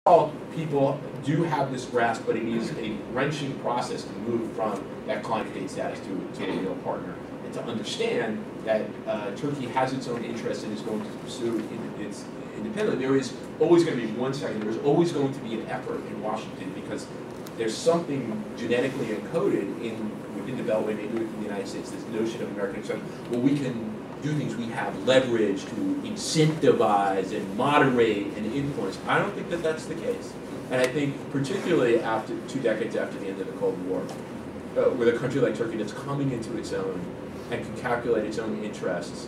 all people do have this grasp, but it is a wrenching process to move from that client state status to a real partner, and to understand that Turkey has its own interests and is going to pursue its independently. There is always going to be there's always going to be an effort in Washington, because there's something genetically encoded within the Beltway, maybe within the United States, this notion of American exception. Well, we can do things, we have leverage to incentivize and moderate and influence. I don't think that that's the case. And I think particularly after 2 decades after the end of the Cold War, with a country like Turkey that's coming into its own and can calculate its own interests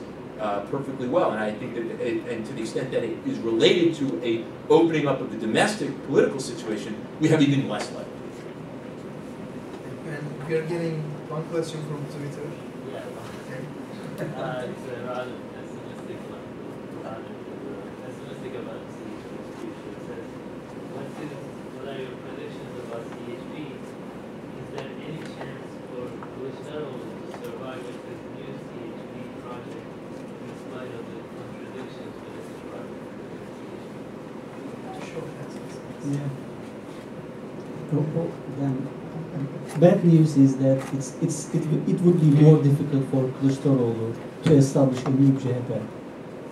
perfectly well. And I think that, and to the extent that it is related to a opening up of the domestic political situation, we have even less leverage. And we are getting one question from Twitter. Yeah. Okay. It's a rather pessimistic one. Pessimistic about CHP. It says, what are your predictions about CHP? Is there any chance for Kılıçdaroğlu to survive with this new CHP project in spite of the contradictions with its project? Short answers. Yeah. Then bad news is that it would be more difficult for Kılıçdaroğlu to establish a new CHP.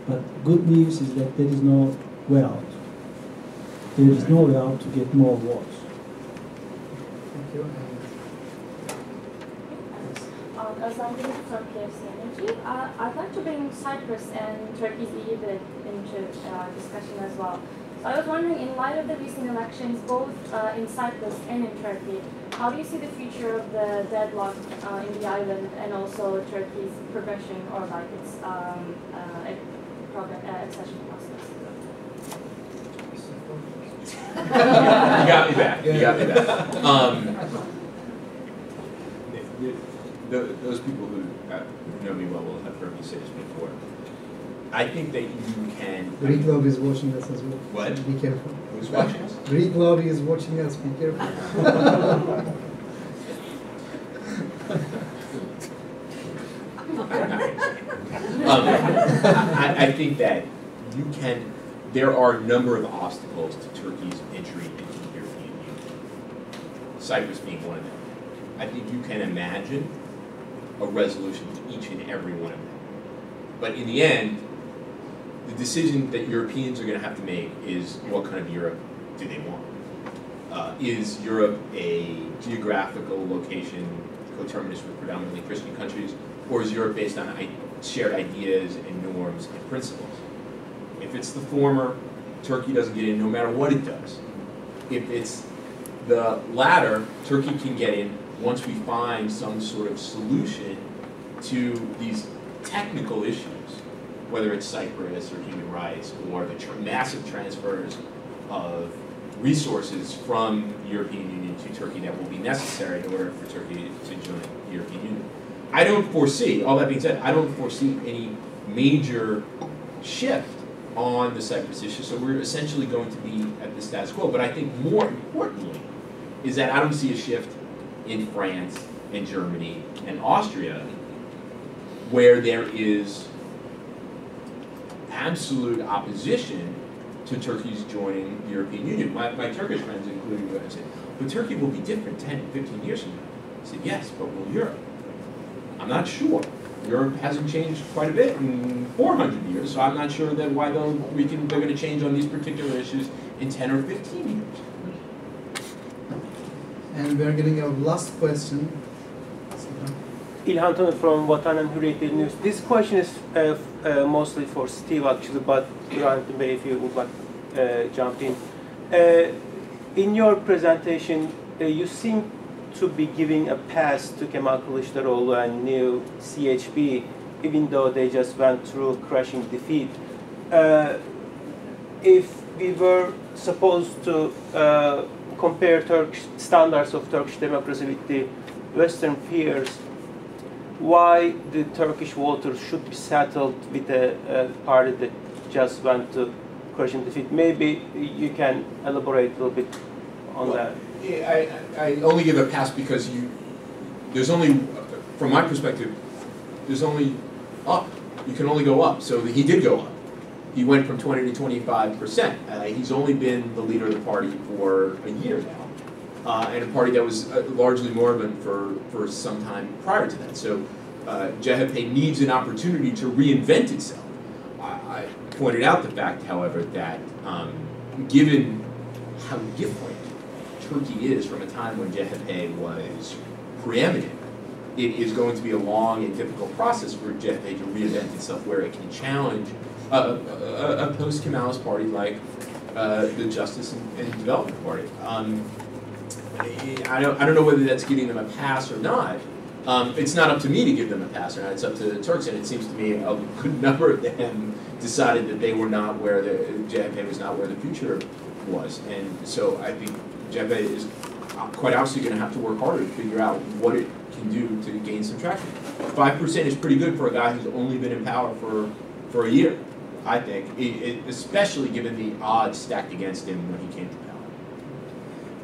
But good news is that there is no way out. There is no way out to get more votes. Thank you. Özlem from KFC Energy. I'd like to bring Cyprus and Turkey's EU bid into discussion as well. So I was wondering, in light of the recent elections, both in Cyprus and in Turkey, how do you see the future of the deadlock in the island, and also Turkey's progression, or like its accession process? You got me back. You got me back. Those people who know me well will have heard me say this before. I think that you can. Greek lobby is watching us as well. What? Be careful. Who's watching us? Greek lobby is watching us. Be careful. I think that you can. There are a number of obstacles to Turkey's entry into the European Union. Cyprus being one of them. I think you can imagine a resolution to each and every one of them. But in the end, the decision that Europeans are going to have to make is, what kind of Europe do they want? Is Europe a geographical location coterminous with predominantly Christian countries, or is Europe based on shared ideas and norms and principles? If it's the former, Turkey doesn't get in no matter what it does. If it's the latter, Turkey can get in once we find some sort of solution to these technical issues, whether it's Cyprus or human rights or the massive transfers of resources from the European Union to Turkey that will be necessary in order for Turkey to join the European Union. I don't foresee, all that being said, I don't foresee any major shift on the Cyprus issue, so we're essentially going to be at the status quo. But I think more importantly is that I don't see a shift in France and Germany and Austria, where there is absolute opposition to Turkey's joining the European Union. My Turkish friends, including you, said, but Turkey will be different 10, 15 years from now. I said, yes, but will Europe? I'm not sure. Europe hasn't changed quite a bit in 400 years, so I'm not sure that why they're going to change on these particular issues in 10 or 15 years. And we are getting our last question. İlhan Tanır from Vatan and Hürriyet News. This question is mostly for Steve, actually, but Burhanettin Bey, if you would like jump in. In your presentation, you seem to be giving a pass to Kemal Kılıçdaroğlu and new CHP, even though they just went through crushing defeat. If we were supposed to compare Turkish standards of Turkish democracy with the Western peers, why the Turkish voters should be settled with a party that just went to crushing defeat? Maybe you can elaborate a little bit on that. Yeah, I only give a pass because there's only, from my perspective, there's only up. You can only go up. So he did go up. he went from 20 to 25%. He's only been the leader of the party for a year now, and a party that was largely moribund for some time prior to that. So CHP needs an opportunity to reinvent itself. I pointed out the fact, however, that given how different Turkey is from a time when CHP was preeminent, it is going to be a long and difficult process for CHP to reinvent itself where it can challenge a post-Kemalist party like the Justice and Development Party. I don't know whether that's giving them a pass or not. It's not up to me to give them a pass or not. It's up to the Turks, and it seems to me a good number of them decided that they were not where CHP was not where the future was, and so I think CHP is quite obviously going to have to work harder to figure out what it can do to gain some traction. 5% is pretty good for a guy who's only been in power for a year, I think, especially given the odds stacked against him when he came to power.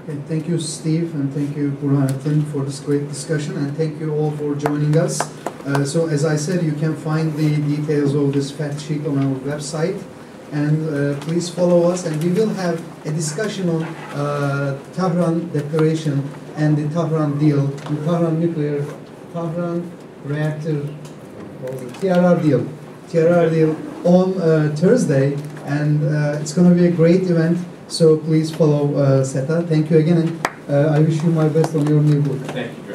Okay, thank you, Steve, and thank you, Burhanettin, for this great discussion, and thank you all for joining us. So, as I said, you can find the details of this fact sheet on our website, and please follow us, and we will have a discussion on Tehran Declaration and the Tehran deal, the Tehran reactor, TRR deal on Thursday, and it's going to be a great event. So please follow SETA. Thank you again, and I wish you my best on your new book. Thank you.